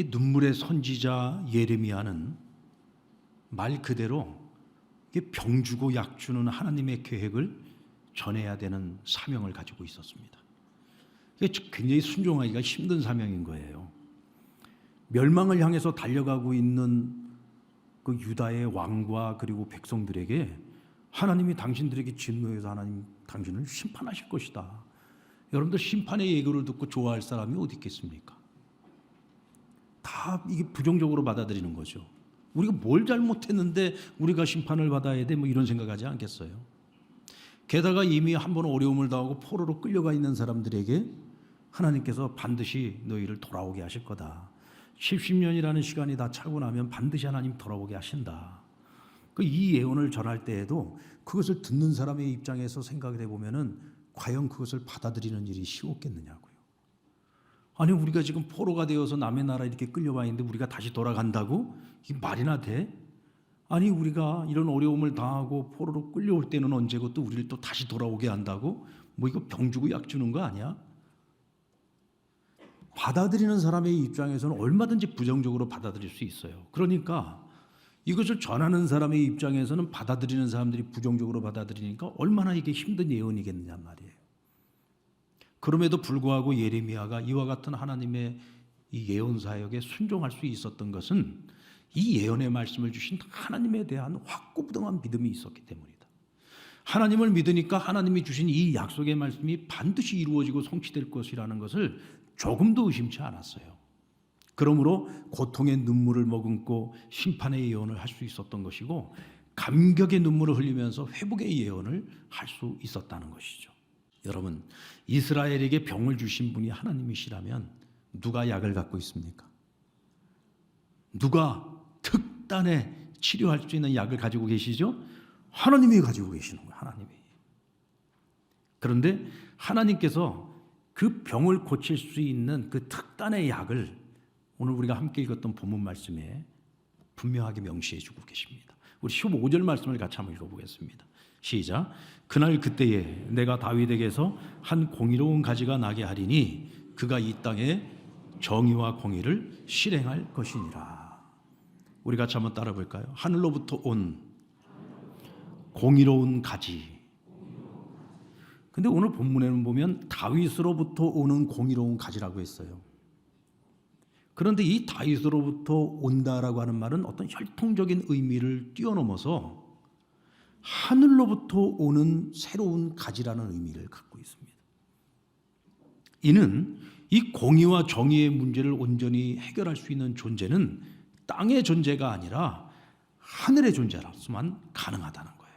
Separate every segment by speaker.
Speaker 1: 눈물의 선지자 예레미야는 말 그대로 병 주고 약 주는 하나님의 계획을 전해야 되는 사명을 가지고 있었습니다. 이게 굉장히 순종하기가 힘든 사명인 거예요. 멸망을 향해서 달려가고 있는 그 유다의 왕과 그리고 백성들에게 하나님이 당신들에게 진노해서 하나님 당신을 심판하실 것이다. 여러분들 심판의 예고를 듣고 좋아할 사람이 어디 있겠습니까? 다 이게 부정적으로 받아들이는 거죠. 우리가 뭘 잘못했는데 우리가 심판을 받아야 돼? 뭐 이런 생각하지 않겠어요? 게다가 이미 한 번 어려움을 당하고 포로로 끌려가 있는 사람들에게 하나님께서 반드시 너희를 돌아오게 하실 거다. 70년이라는 시간이 다 차고 나면 반드시 하나님 돌아오게 하신다. 이 예언을 전할 때에도 그것을 듣는 사람의 입장에서 생각을 해보면은 과연 그것을 받아들이는 일이 쉬웠겠느냐고요. 아니 우리가 지금 포로가 되어서 남의 나라 이렇게 끌려와 있는데 우리가 다시 돌아간다고? 이게 말이나 돼? 아니 우리가 이런 어려움을 당하고 포로로 끌려올 때는 언제고 또 우리를 또 다시 돌아오게 한다고? 뭐 이거 병 주고 약 주는 거 아니야? 받아들이는 사람의 입장에서는 얼마든지 부정적으로 받아들일 수 있어요. 그러니까 이것을 전하는 사람의 입장에서는 받아들이는 사람들이 부정적으로 받아들이니까 얼마나 이게 힘든 예언이겠느냐 말이에요. 그럼에도 불구하고 예레미야가 이와 같은 하나님의 이 예언 사역에 순종할 수 있었던 것은 이 예언의 말씀을 주신 하나님에 대한 확고부동한 믿음이 있었기 때문이다. 하나님을 믿으니까 하나님이 주신 이 약속의 말씀이 반드시 이루어지고 성취될 것이라는 것을 조금도 의심치 않았어요. 그러므로 고통의 눈물을 머금고 심판의 예언을 할 수 있었던 것이고 감격의 눈물을 흘리면서 회복의 예언을 할 수 있었다는 것이죠. 여러분, 이스라엘에게 병을 주신 분이 하나님이시라면 누가 약을 갖고 있습니까? 누가 특단의 치료할 수 있는 약을 가지고 계시죠? 하나님이 가지고 계시는 거예요. 하나님이. 그런데 하나님께서 그 병을 고칠 수 있는 그 특단의 약을 오늘 우리가 함께 읽었던 본문 말씀에 분명하게 명시해 주고 계십니다. 우리 15절 말씀을 같이 한번 읽어보겠습니다. 시작. 그날 그때에 내가 다윗에게서 한 공의로운 가지가 나게 하리니 그가 이 땅에 정의와 공의를 실행할 것이니라. 우리 같이 한번 따라 볼까요? 하늘로부터 온 공의로운 가지. 근데 오늘 본문에는 보면 다윗으로부터 오는 공의로운 가지라고 했어요. 그런데 이 다윗으로부터 온다라고 하는 말은 어떤 혈통적인 의미를 뛰어넘어서 하늘로부터 오는 새로운 가지라는 의미를 갖고 있습니다. 이는 이 공의와 정의의 문제를 온전히 해결할 수 있는 존재는 땅의 존재가 아니라 하늘의 존재라서만 가능하다는 거예요.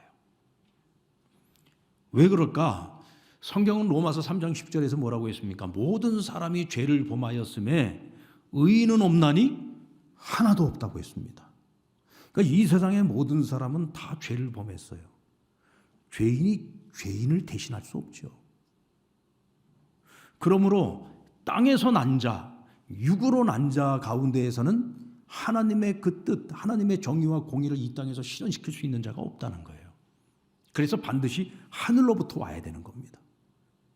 Speaker 1: 왜 그럴까? 성경은 로마서 3장 10절에서 뭐라고 했습니까? 모든 사람이 죄를 범하였음에 의인은 없나니 하나도 없다고 했습니다. 그러니까 이 세상의 모든 사람은 다 죄를 범했어요. 죄인이 죄인을 대신할 수 없죠. 그러므로 땅에서 난 자, 육으로 난 자 가운데에서는 하나님의 그 뜻, 하나님의 정의와 공의를 이 땅에서 실현시킬 수 있는 자가 없다는 거예요. 그래서 반드시 하늘로부터 와야 되는 겁니다.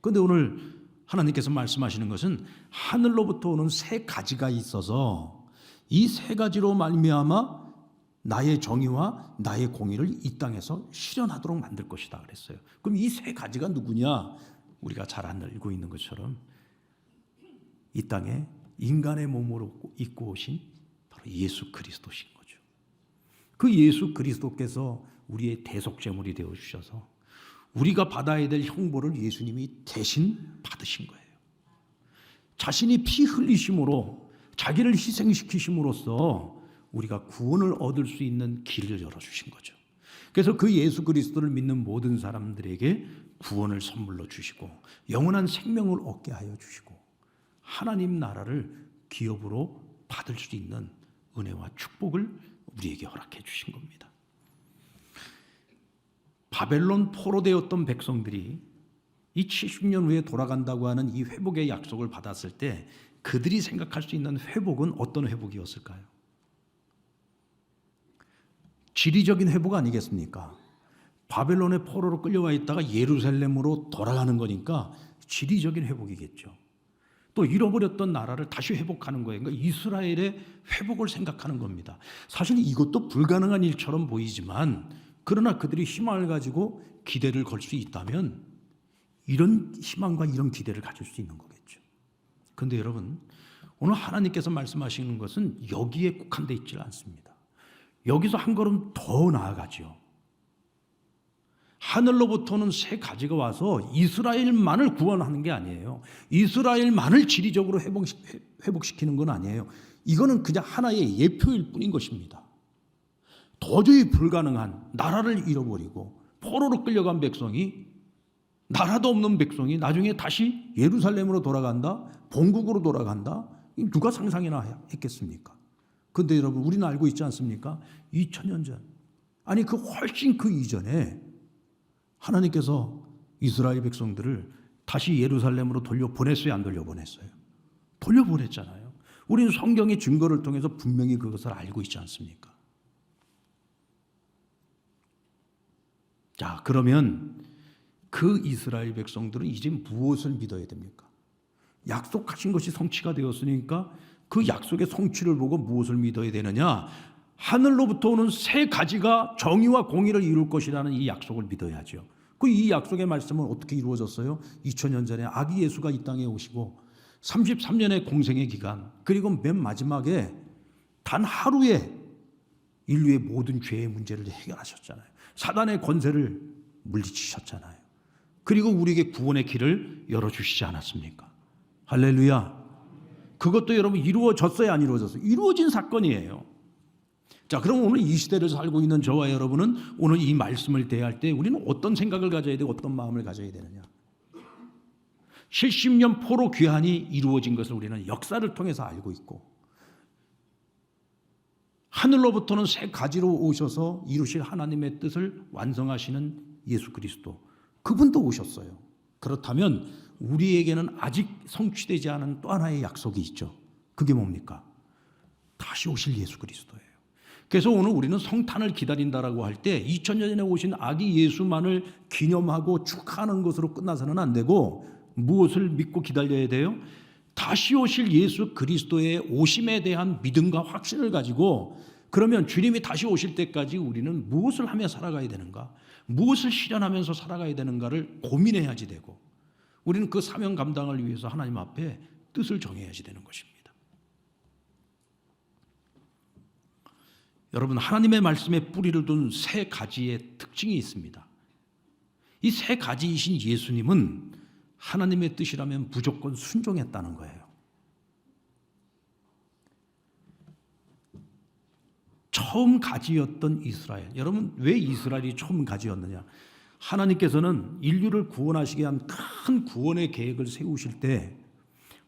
Speaker 1: 그런데 오늘 하나님께서 말씀하시는 것은 하늘로부터 오는 세 가지가 있어서 이 세 가지로 말미암아 나의 정의와 나의 공의를 이 땅에서 실현하도록 만들 것이다 그랬어요. 그럼 이 세 가지가 누구냐? 우리가 잘 알고 있는 것처럼 이 땅에 인간의 몸으로 입고 오신 바로 예수 그리스도신 거죠. 그 예수 그리스도께서 우리의 대속제물이 되어주셔서 우리가 받아야 될 형벌을 예수님이 대신 받으신 거예요. 자신이 피 흘리심으로 자기를 희생시키심으로써 우리가 구원을 얻을 수 있는 길을 열어주신 거죠. 그래서 그 예수 그리스도를 믿는 모든 사람들에게 구원을 선물로 주시고 영원한 생명을 얻게 하여 주시고 하나님 나라를 기업으로 받을 수 있는 은혜와 축복을 우리에게 허락해 주신 겁니다. 바벨론 포로되었던 백성들이 이 70년 후에 돌아간다고 하는 이 회복의 약속을 받았을 때 그들이 생각할 수 있는 회복은 어떤 회복이었을까요? 지리적인 회복 아니겠습니까? 바벨론의 포로로 끌려와 있다가 예루살렘으로 돌아가는 거니까 지리적인 회복이겠죠. 또 잃어버렸던 나라를 다시 회복하는 거예요. 그러니까 이스라엘의 회복을 생각하는 겁니다. 사실 이것도 불가능한 일처럼 보이지만 그러나 그들이 희망을 가지고 기대를 걸 수 있다면 이런 희망과 이런 기대를 가질 수 있는 거겠죠. 그런데 여러분, 오늘 하나님께서 말씀하시는 것은 여기에 국한되어 있지 않습니다. 여기서 한 걸음 더 나아가죠. 하늘로부터는 새 가지가 와서 이스라엘만을 구원하는 게 아니에요. 이스라엘만을 지리적으로 회복시키는 건 아니에요. 이거는 그냥 하나의 예표일 뿐인 것입니다. 도저히 불가능한 나라를 잃어버리고 포로로 끌려간 백성이, 나라도 없는 백성이 나중에 다시 예루살렘으로 돌아간다, 본국으로 돌아간다, 누가 상상이나 했겠습니까? 그런데 여러분, 우리는 알고 있지 않습니까? 2000년 전, 아니 그 훨씬 그 이전에 하나님께서 이스라엘 백성들을 다시 예루살렘으로 돌려보냈어요, 안 돌려보냈어요? 돌려보냈잖아요. 우리는 성경의 증거를 통해서 분명히 그것을 알고 있지 않습니까? 자, 그러면 그 이스라엘 백성들은 이제 무엇을 믿어야 됩니까? 약속하신 것이 성취가 되었으니까 그 약속의 성취를 보고 무엇을 믿어야 되느냐? 하늘로부터 오는 새 가지가 정의와 공의를 이룰 것이라는 이 약속을 믿어야죠. 그 이 약속의 말씀은 어떻게 이루어졌어요? 2000년 전에 아기 예수가 이 땅에 오시고 33년의 공생의 기간, 그리고 맨 마지막에 단 하루에 인류의 모든 죄의 문제를 해결하셨잖아요. 사단의 권세를 물리치셨잖아요. 그리고 우리에게 구원의 길을 열어주시지 않았습니까? 할렐루야. 그것도 여러분 이루어졌어요, 안 이루어졌어요? 이루어진 사건이에요. 자, 그럼 오늘 이 시대를 살고 있는 저와 여러분은 오늘 이 말씀을 대할 때 우리는 어떤 생각을 가져야 되고 어떤 마음을 가져야 되느냐? 70년 포로 귀환이 이루어진 것을 우리는 역사를 통해서 알고 있고, 하늘로부터는 새 가지로 오셔서 이루실 하나님의 뜻을 완성하시는 예수 그리스도, 그분도 오셨어요. 그렇다면 우리에게는 아직 성취되지 않은 또 하나의 약속이 있죠. 그게 뭡니까? 다시 오실 예수 그리스도예요. 그래서 오늘 우리는 성탄을 기다린다라고 할 때 2000년 전에 오신 아기 예수만을 기념하고 축하하는 것으로 끝나서는 안 되고, 무엇을 믿고 기다려야 돼요? 다시 오실 예수 그리스도의 오심에 대한 믿음과 확신을 가지고, 그러면 주님이 다시 오실 때까지 우리는 무엇을 하며 살아가야 되는가, 무엇을 실현하면서 살아가야 되는가를 고민해야지 되고, 우리는 그 사명 감당을 위해서 하나님 앞에 뜻을 정해야지 되는 것입니다. 여러분, 하나님의 말씀에 뿌리를 둔 새 가지의 특징이 있습니다. 이 새 가지이신 예수님은 하나님의 뜻이라면 무조건 순종했다는 거예요. 처음 가지였던 이스라엘. 여러분, 왜 이스라엘이 처음 가지였느냐? 하나님께서는 인류를 구원하시기 위한 큰 구원의 계획을 세우실 때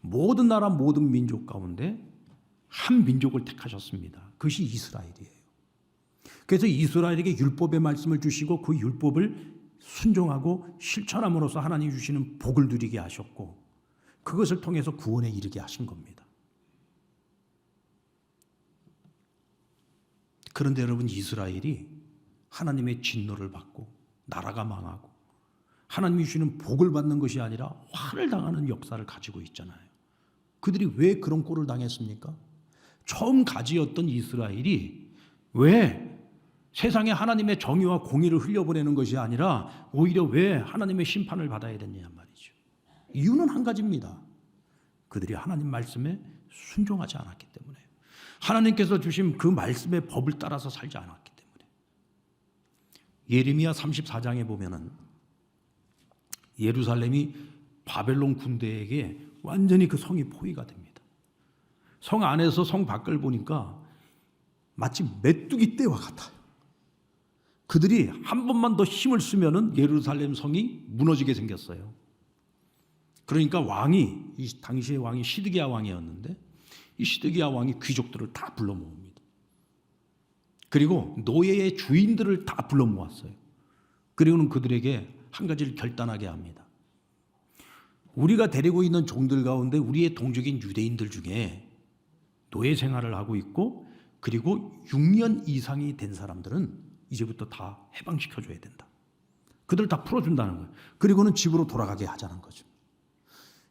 Speaker 1: 모든 나라 모든 민족 가운데 한 민족을 택하셨습니다. 그것이 이스라엘이에요. 그래서 이스라엘에게 율법의 말씀을 주시고 그 율법을 순종하고 실천함으로써 하나님 주시는 복을 누리게 하셨고, 그것을 통해서 구원에 이르게 하신 겁니다. 그런데 여러분, 이스라엘이 하나님의 진노를 받고 나라가 망하고 하나님이 주시는 복을 받는 것이 아니라 화를 당하는 역사를 가지고 있잖아요. 그들이 왜 그런 꼴을 당했습니까? 처음 가지였던 이스라엘이 왜 세상에 하나님의 정의와 공의를 흘려보내는 것이 아니라 오히려 왜 하나님의 심판을 받아야 됐냐 말이죠. 이유는 한 가지입니다. 그들이 하나님 말씀에 순종하지 않았기 때문에, 하나님께서 주신 그 말씀의 법을 따라서 살지 않았기 때문에. 예레미야 34장에 보면은 예루살렘이 바벨론 군대에게 완전히 그 성이 포위가 됩니다. 성 안에서 성 밖을 보니까 마치 메뚜기 떼와 같아요. 그들이 한 번만 더 힘을 쓰면은 예루살렘 성이 무너지게 생겼어요. 그러니까 왕이, 이 당시의 왕이 시드기야 왕이었는데, 이 시드기야 왕이 귀족들을 다 불러 모읍니다. 그리고 노예의 주인들을 다 불러 모았어요. 그리고는 그들에게 한 가지를 결단하게 합니다. 우리가 데리고 있는 종들 가운데 우리의 동족인 유대인들 중에 노예 생활을 하고 있고, 그리고 6년 이상이 된 사람들은 이제부터 다 해방시켜줘야 된다. 그들 다 풀어준다는 거예요. 그리고는 집으로 돌아가게 하자는 거죠.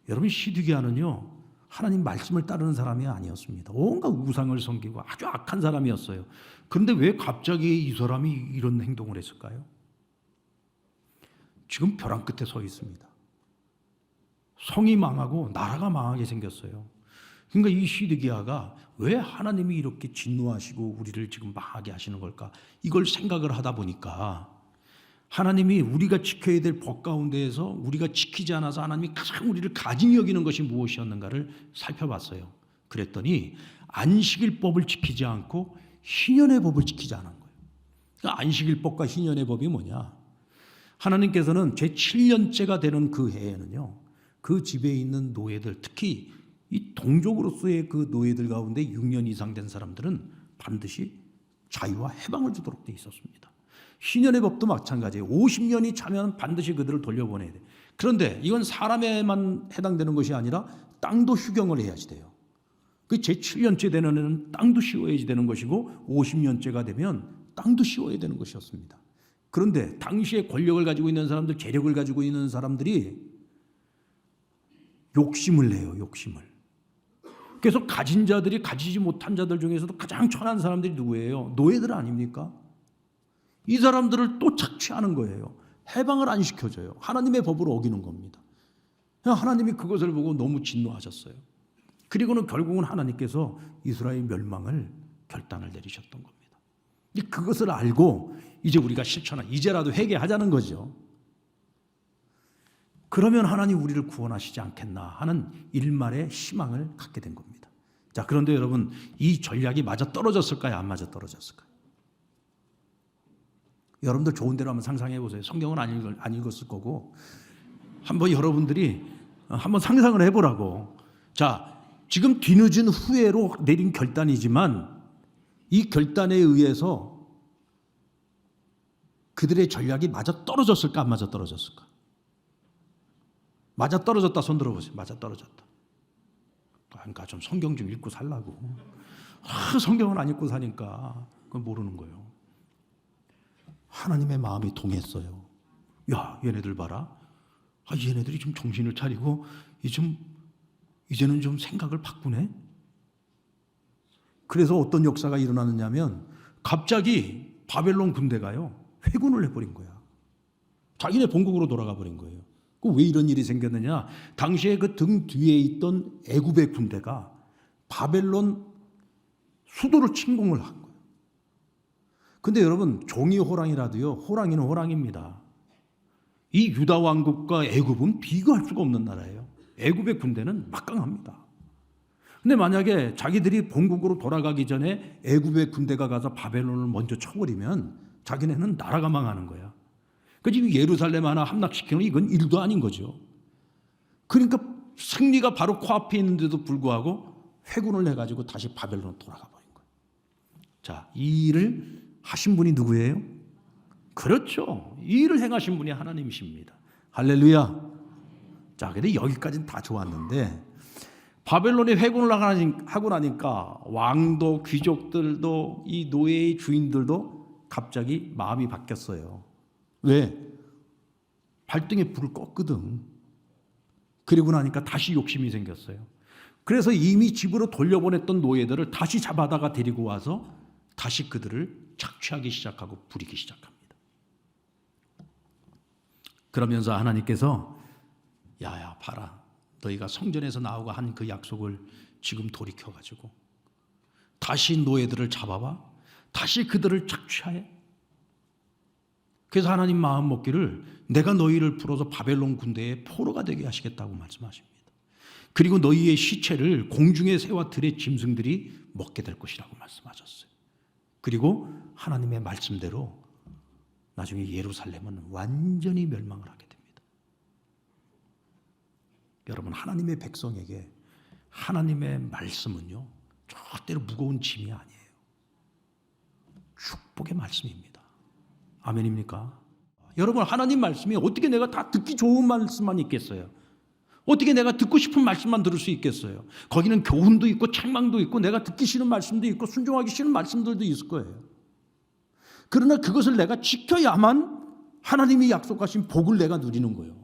Speaker 1: 여러분, 시드기야는요, 하나님 말씀을 따르는 사람이 아니었습니다. 온갖 우상을 섬기고 아주 악한 사람이었어요. 그런데 왜 갑자기 이 사람이 이런 행동을 했을까요? 지금 벼랑 끝에 서 있습니다. 성이 망하고 나라가 망하게 생겼어요. 그러니까 이 시드기야가 왜 하나님이 이렇게 진노하시고 우리를 지금 망하게 하시는 걸까? 이걸 생각을 하다 보니까 하나님이 우리가 지켜야 될 법 가운데에서 우리가 지키지 않아서 하나님이 가장 우리를 가증히 여기는 것이 무엇이었는가를 살펴봤어요. 그랬더니 안식일법을 지키지 않고 희년의 법을 지키지 않은 거예요. 그러니까 안식일법과 희년의 법이 뭐냐? 하나님께서는 제 7년째가 되는 그 해에는요, 그 집에 있는 노예들, 특히 이 동족으로서의 그 노예들 가운데 6년 이상 된 사람들은 반드시 자유와 해방을 주도록 돼 있었습니다. 희년의 법도 마찬가지예요. 50년이 차면 반드시 그들을 돌려보내야 돼. 그런데 이건 사람에만 해당되는 것이 아니라 땅도 휴경을 해야지 돼요. 그 제 7년째 되는 애는 땅도 씌워야지 되는 것이고 50년째가 되면 땅도 씌워야 되는 것이었습니다. 그런데 당시에 권력을 가지고 있는 사람들, 재력을 가지고 있는 사람들이 욕심을 내요. 욕심을. 그래서 가진 자들이 가지지 못한 자들 중에서도 가장 천한 사람들이 누구예요? 노예들 아닙니까? 이 사람들을 또 착취하는 거예요. 해방을 안 시켜줘요. 하나님의 법을 어기는 겁니다. 하나님이 그것을 보고 너무 진노하셨어요. 그리고는 결국은 하나님께서 이스라엘 멸망을 결단을 내리셨던 겁니다. 그것을 알고 이제 우리가 실천한, 이제라도 회개하자는 거죠. 그러면 하나님 우리를 구원하시지 않겠나 하는 일말의 희망을 갖게 된 겁니다. 자, 그런데 여러분, 이 전략이 맞아 떨어졌을까요? 안 맞아 떨어졌을까요? 여러분들 좋은 대로 한번 상상해 보세요. 성경은 안 읽었을 거고 한번 여러분들이 한번 상상을 해보라고. 자, 지금 뒤늦은 후회로 내린 결단이지만 이 결단에 의해서 그들의 전략이 맞아 떨어졌을까 안 맞아 떨어졌을까? 맞아 떨어졌다 손 들어보세요. 맞아 떨어졌다. 그러니까 좀 성경 좀 읽고 살라고. 성경은 안 읽고 사니까 그건 모르는 거예요. 하나님의 마음이 동했어요. 야, 얘네들 봐라. 얘네들이 좀 정신을 차리고 이제는 좀 생각을 바꾸네. 그래서 어떤 역사가 일어나느냐면 갑자기 바벨론 군대가요 회군을 해버린 거야. 자기네 본국으로 돌아가 버린 거예요. 왜 이런 일이 생겼느냐? 당시에 그 등 뒤에 있던 애굽의 군대가 바벨론 수도를 침공을 한 거예요. 근데 여러분, 종이 호랑이라도요, 호랑이는 호랑이입니다. 이 유다 왕국과 애굽은 비교할 수가 없는 나라예요. 애굽의 군대는 막강합니다. 근데 만약에 자기들이 본국으로 돌아가기 전에 애굽의 군대가 가서 바벨론을 먼저 쳐버리면 자기네는 나라가 망하는 거야. 그 지금 예루살렘 하나 함락시키는 이건 일도 아닌 거죠. 그러니까 승리가 바로 코앞에 있는데도 불구하고 회군을 해가지고 다시 바벨론으로 돌아가 버린 거예요. 자, 이 일을 하신 분이 누구예요? 그렇죠. 이 일을 행하신 분이 하나님이십니다. 할렐루야. 자, 근데 여기까지는 다 좋았는데 바벨론에 회군을 하고 나니까 왕도 귀족들도 이 노예의 주인들도 갑자기 마음이 바뀌었어요. 왜? 발등에 불을 껐거든. 그리고 나니까 다시 욕심이 생겼어요. 그래서 이미 집으로 돌려보냈던 노예들을 다시 잡아다가 데리고 와서 다시 그들을 착취하기 시작하고 부리기 시작합니다. 그러면서 하나님께서 야야 봐라, 너희가 성전에서 나오고 한 그 약속을 지금 돌이켜가지고 다시 노예들을 잡아와 다시 그들을 착취해. 그래서 하나님 마음 먹기를 내가 너희를 풀어서 바벨론 군대의 포로가 되게 하시겠다고 말씀하십니다. 그리고 너희의 시체를 공중의 새와 들의 짐승들이 먹게 될 것이라고 말씀하셨어요. 그리고 하나님의 말씀대로 나중에 예루살렘은 완전히 멸망을 하게 됩니다. 여러분, 하나님의 백성에게 하나님의 말씀은요 절대로 무거운 짐이 아니에요. 축복의 말씀입니다. 아멘입니까? 여러분, 하나님 말씀이 어떻게 내가 다 듣기 좋은 말씀만 있겠어요? 어떻게 내가 듣고 싶은 말씀만 들을 수 있겠어요? 거기는 교훈도 있고 책망도 있고 내가 듣기 싫은 말씀도 있고 순종하기 싫은 말씀들도 있을 거예요. 그러나 그것을 내가 지켜야만 하나님이 약속하신 복을 내가 누리는 거예요.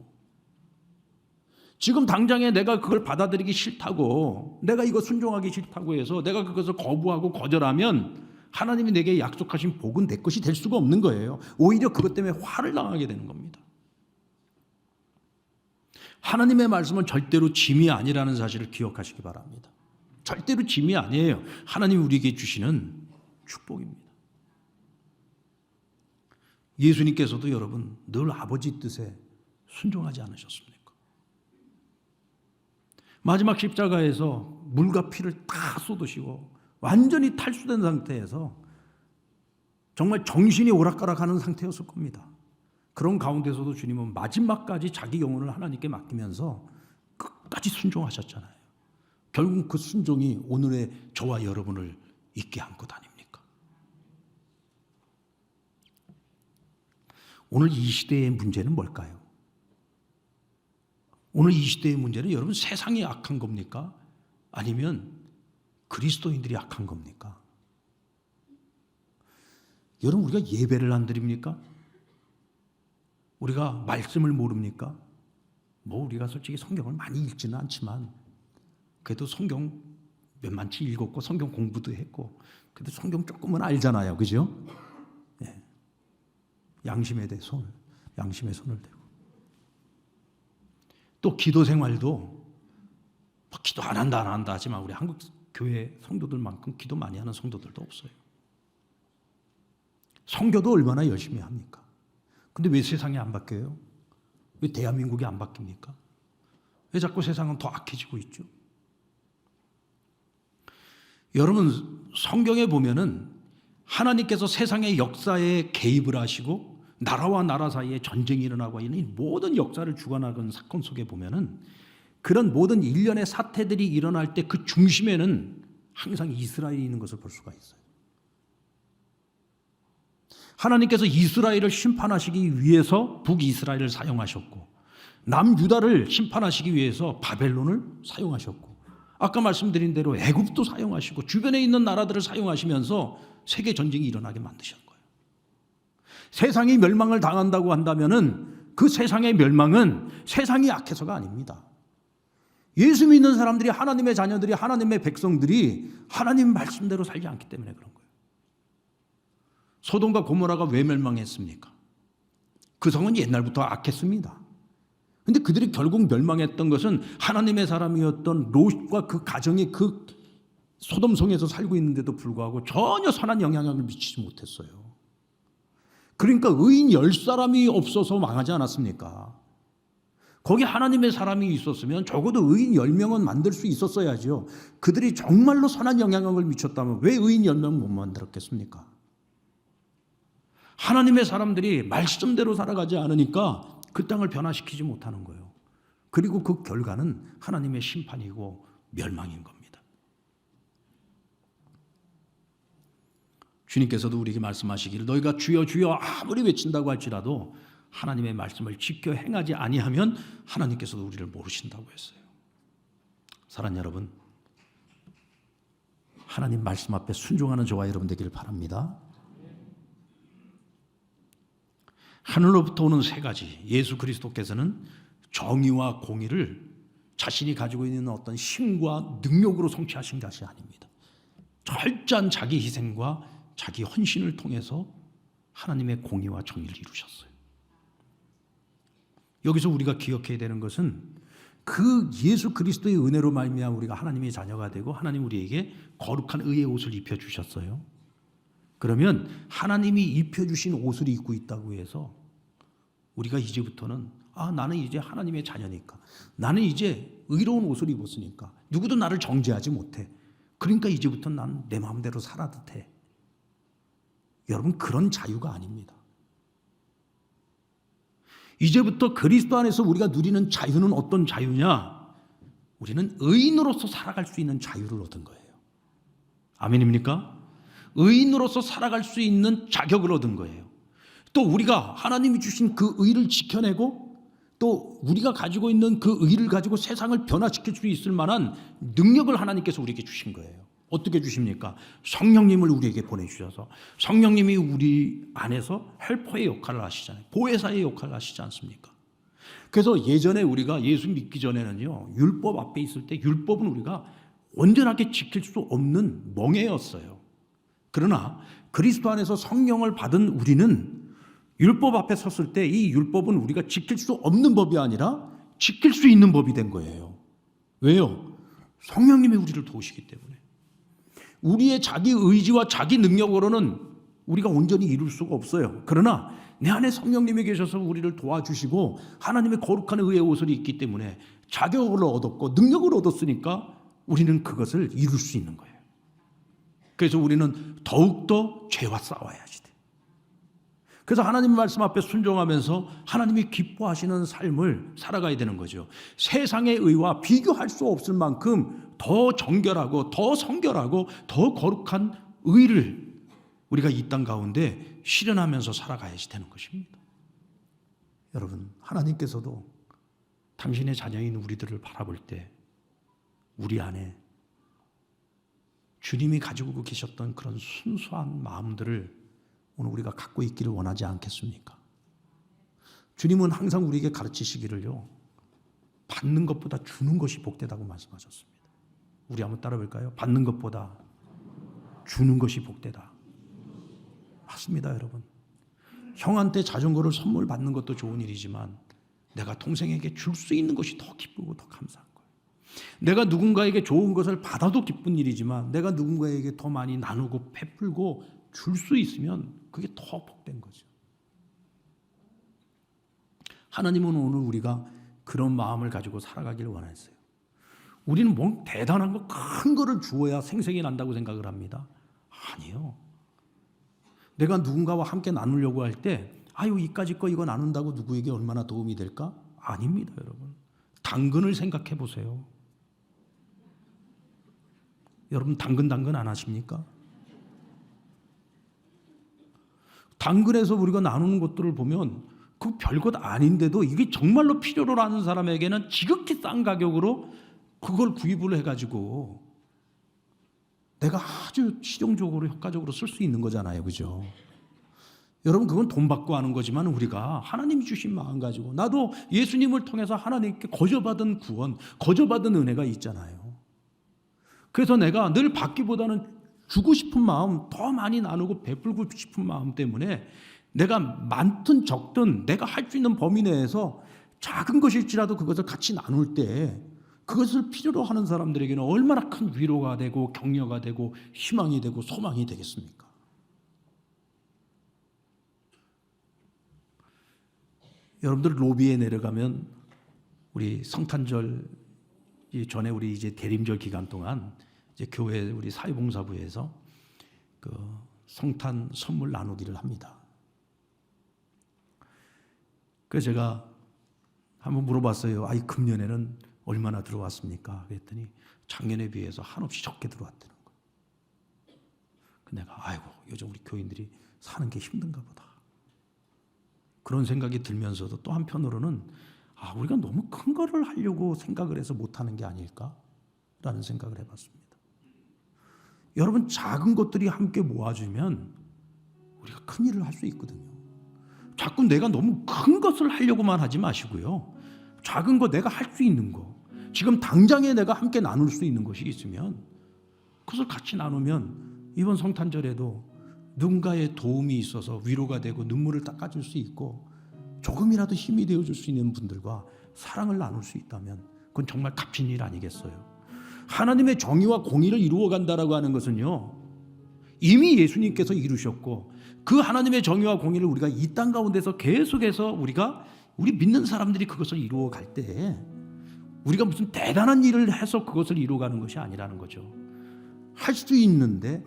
Speaker 1: 지금 당장에 내가 그걸 받아들이기 싫다고, 내가 이거 순종하기 싫다고 해서 내가 그것을 거부하고 거절하면 하나님이 내게 약속하신 복은 내 것이 될 수가 없는 거예요. 오히려 그것 때문에 화를 당하게 되는 겁니다. 하나님의 말씀은 절대로 짐이 아니라는 사실을 기억하시기 바랍니다. 절대로 짐이 아니에요. 하나님이 우리에게 주시는 축복입니다. 예수님께서도 여러분 늘 아버지 뜻에 순종하지 않으셨습니까? 마지막 십자가에서 물과 피를 다 쏟으시고 완전히 탈수된 상태에서 정말 정신이 오락가락하는 상태였을 겁니다. 그런 가운데서도 주님은 마지막까지 자기 영혼을 하나님께 맡기면서 끝까지 순종하셨잖아요. 결국 그 순종이 오늘의 저와 여러분을 있게 한 것 아닙니까? 오늘 이 시대의 문제는 뭘까요? 오늘 이 시대의 문제는 여러분 세상이 악한 겁니까? 아니면 그리스도인들이 악한 겁니까? 여러분 우리가 예배를 안 드립니까? 우리가 말씀을 모릅니까? 우리가 솔직히 성경을 많이 읽지는 않지만 그래도 성경 몇만치 읽었고 성경 공부도 했고 그래도 성경 조금은 알잖아요. 그죠? 예. 양심에 손을 대고 또 기도 생활도 기도 안 한다 하지만 우리 한국 교회 성도들만큼 기도 많이 하는 성도들도 없어요. 선교도 얼마나 열심히 합니까? 근데 왜 세상이 안 바뀌어요? 왜 대한민국이 안 바뀝니까? 왜 자꾸 세상은 더 악해지고 있죠? 여러분 성경에 보면은 하나님께서 세상의 역사에 개입을 하시고 나라와 나라 사이에 전쟁이 일어나고 있는 모든 역사를 주관하는 사건 속에 보면은 그런 모든 일련의 사태들이 일어날 때 그 중심에는 항상 이스라엘이 있는 것을 볼 수가 있어요. 하나님께서 이스라엘을 심판하시기 위해서 북이스라엘을 사용하셨고 남유다를 심판하시기 위해서 바벨론을 사용하셨고 아까 말씀드린 대로 애굽도 사용하시고 주변에 있는 나라들을 사용하시면서 세계 전쟁이 일어나게 만드셨고 세상이 멸망을 당한다고 한다면은 그 세상의 멸망은 세상이 약해서가 아닙니다. 예수 믿는 사람들이 하나님의 자녀들이 하나님의 백성들이 하나님 말씀대로 살지 않기 때문에 그런 거예요. 소돔과 고모라가 왜 멸망했습니까? 그 성은 옛날부터 악했습니다. 그런데 그들이 결국 멸망했던 것은 하나님의 사람이었던 롯과 그 가정이 그 소돔성에서 살고 있는데도 불구하고 전혀 선한 영향력을 미치지 못했어요. 그러니까 의인 10사람이 없어서 망하지 않았습니까? 거기 하나님의 사람이 있었으면 적어도 의인 10명은 만들 수 있었어야죠. 그들이 정말로 선한 영향력을 미쳤다면 왜 의인 10명 못 만들었겠습니까? 하나님의 사람들이 말씀대로 살아가지 않으니까 그 땅을 변화시키지 못하는 거예요. 그리고 그 결과는 하나님의 심판이고 멸망인 겁니다. 주님께서도 우리에게 말씀하시기를 너희가 주여 주여 아무리 외친다고 할지라도 하나님의 말씀을 지켜 행하지 아니하면 하나님께서도 우리를 모르신다고 했어요. 사랑하는 여러분, 하나님 말씀 앞에 순종하는 저와 여러분 되기를 바랍니다. 하늘로부터 오는 세 가지, 예수 그리스도께서는 정의와 공의를 자신이 가지고 있는 어떤 힘과 능력으로 성취하신 것이 아닙니다. 철저한 자기 희생과 자기 헌신을 통해서 하나님의 공의와 정의를 이루셨어요. 여기서 우리가 기억해야 되는 것은 그 예수 그리스도의 은혜로 말미암아 우리가 하나님의 자녀가 되고 하나님 우리에게 거룩한 의의 옷을 입혀주셨어요. 그러면 하나님이 입혀주신 옷을 입고 있다고 해서 우리가 이제부터는 나는 이제 하나님의 자녀니까 나는 이제 의로운 옷을 입었으니까 누구도 나를 정죄하지 못해. 그러니까 이제부터 나는 내 마음대로 살아도 돼. 여러분 그런 자유가 아닙니다. 이제부터 그리스도 안에서 우리가 누리는 자유는 어떤 자유냐? 우리는 의인으로서 살아갈 수 있는 자유를 얻은 거예요. 아멘입니까? 의인으로서 살아갈 수 있는 자격을 얻은 거예요. 또 우리가 하나님이 주신 그 의를 지켜내고 또 우리가 가지고 있는 그 의를 가지고 세상을 변화시킬 수 있을 만한 능력을 하나님께서 우리에게 주신 거예요. 어떻게 주십니까? 성령님을 우리에게 보내주셔서 성령님이 우리 안에서 헬퍼의 역할을 하시잖아요. 보혜사의 역할을 하시지 않습니까? 그래서 예전에 우리가 예수 믿기 전에는요, 율법 앞에 있을 때 율법은 우리가 온전하게 지킬 수 없는 멍에였어요. 그러나 그리스도 안에서 성령을 받은 우리는 율법 앞에 섰을 때 이 율법은 우리가 지킬 수 없는 법이 아니라 지킬 수 있는 법이 된 거예요. 왜요? 성령님이 우리를 도우시기 때문에. 우리의 자기 의지와 자기 능력으로는 우리가 온전히 이룰 수가 없어요. 그러나 내 안에 성령님이 계셔서 우리를 도와주시고 하나님의 거룩한 의의 옷을 입기 때문에 자격을 얻었고 능력을 얻었으니까 우리는 그것을 이룰 수 있는 거예요. 그래서 우리는 더욱더 죄와 싸워야지 돼. 그래서 하나님 말씀 앞에 순종하면서 하나님이 기뻐하시는 삶을 살아가야 되는 거죠. 세상의 의와 비교할 수 없을 만큼 더 정결하고 더 성결하고 더 거룩한 의를 우리가 이 땅 가운데 실현하면서 살아가야지 되는 것입니다. 여러분, 하나님께서도 당신의 자녀인 우리들을 바라볼 때 우리 안에 주님이 가지고 계셨던 그런 순수한 마음들을 오늘 우리가 갖고 있기를 원하지 않겠습니까? 주님은 항상 우리에게 가르치시기를요, 받는 것보다 주는 것이 복되다고 말씀하셨습니다. 우리 한번 따라 볼까요? 받는 것보다 주는 것이 복되다. 맞습니다, 여러분. 형한테 자전거를 선물 받는 것도 좋은 일이지만 내가 동생에게 줄 수 있는 것이 더 기쁘고 더 감사한 거예요. 내가 누군가에게 좋은 것을 받아도 기쁜 일이지만 내가 누군가에게 더 많이 나누고 베풀고 줄 수 있으면 그게 더 복된 거죠. 하나님은 오늘 우리가 그런 마음을 가지고 살아가기를 원하세요. 우리는 뭐 대단한 거, 큰 거를 주어야 생생이 난다고 생각을 합니다. 아니요. 내가 누군가와 함께 나누려고 할 때 아유, 이까짓 거 이거 나눈다고 누구에게 얼마나 도움이 될까? 아닙니다, 여러분. 당근을 생각해 보세요. 여러분, 당근 안 하십니까? 당근에서 우리가 나누는 것들을 보면 그 별것 아닌데도 이게 정말로 필요로 하는 사람에게는 지극히 싼 가격으로 그걸 구입을 해가지고 내가 아주 실용적으로 효과적으로 쓸 수 있는 거잖아요. 그죠? 여러분, 그건 돈 받고 하는 거지만 우리가 하나님이 주신 마음 가지고 나도 예수님을 통해서 하나님께 거저받은 구원, 거저받은 은혜가 있잖아요. 그래서 내가 늘 받기보다는 주고 싶은 마음, 더 많이 나누고 베풀고 싶은 마음 때문에 내가 많든 적든 내가 할 수 있는 범위 내에서 작은 것일지라도 그것을 같이 나눌 때 그것을 필요로 하는 사람들에게는 얼마나 큰 위로가 되고 격려가 되고 희망이 되고 소망이 되겠습니까? 여러분들 로비에 내려가면 우리 성탄절 전에 우리 이제 대림절 기간 동안 이제 교회 우리 사회봉사부에서 그 성탄 선물 나누기를 합니다. 그래서 제가 한번 물어봤어요. 아이, 금년에는 얼마나 들어왔습니까? 그랬더니 작년에 비해서 한없이 적게 들어왔다는 거예요. 내가 아이고, 요즘 우리 교인들이 사는 게 힘든가 보다. 그런 생각이 들면서도 또 한편으로는 우리가 너무 큰 거를 하려고 생각을 해서 못하는 게 아닐까라는 생각을 해봤습니다. 여러분, 작은 것들이 함께 모아주면 우리가 큰 일을 할 수 있거든요. 자꾸 내가 너무 큰 것을 하려고만 하지 마시고요. 작은 거, 내가 할 수 있는 거, 지금 당장에 내가 함께 나눌 수 있는 것이 있으면 그것을 같이 나누면 이번 성탄절에도 누군가의 도움이 있어서 위로가 되고 눈물을 닦아줄 수 있고 조금이라도 힘이 되어줄 수 있는 분들과 사랑을 나눌 수 있다면 그건 정말 값진 일 아니겠어요? 하나님의 정의와 공의를 이루어간다라고 하는 것은요, 이미 예수님께서 이루셨고 그 하나님의 정의와 공의를 우리가 이 땅 가운데서 계속해서 우리 믿는 사람들이 그것을 이루어갈 때 우리가 무슨 대단한 일을 해서 그것을 이루어가는 것이 아니라는 거죠. 할 수 있는데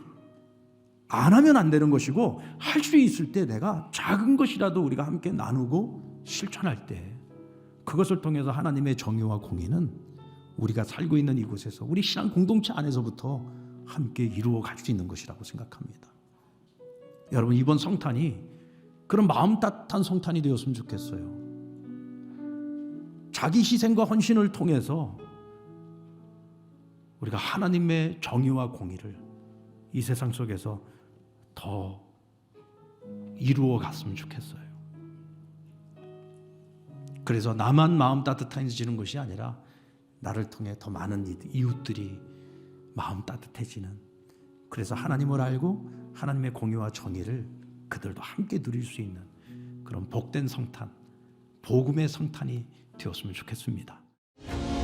Speaker 1: 안 하면 안 되는 것이고, 할 수 있을 때 내가 작은 것이라도 우리가 함께 나누고 실천할 때 그것을 통해서 하나님의 정의와 공의는 우리가 살고 있는 이곳에서 우리 신앙 공동체 안에서부터 함께 이루어갈 수 있는 것이라고 생각합니다. 여러분, 이번 성탄이 그런 마음 따뜻한 성탄이 되었으면 좋겠어요. 자기 희생과 헌신을 통해서 우리가 하나님의 정의와 공의를 이 세상 속에서 더 이루어 갔으면 좋겠어요. 그래서 나만 마음 따뜻해지는 것이 아니라 나를 통해 더 많은 이웃들이 마음 따뜻해지는, 그래서 하나님을 알고 하나님의 공의와 정의를 그들도 함께 누릴 수 있는 그런 복된 성탄, 복음의 성탄이 되었으면 좋겠습니다.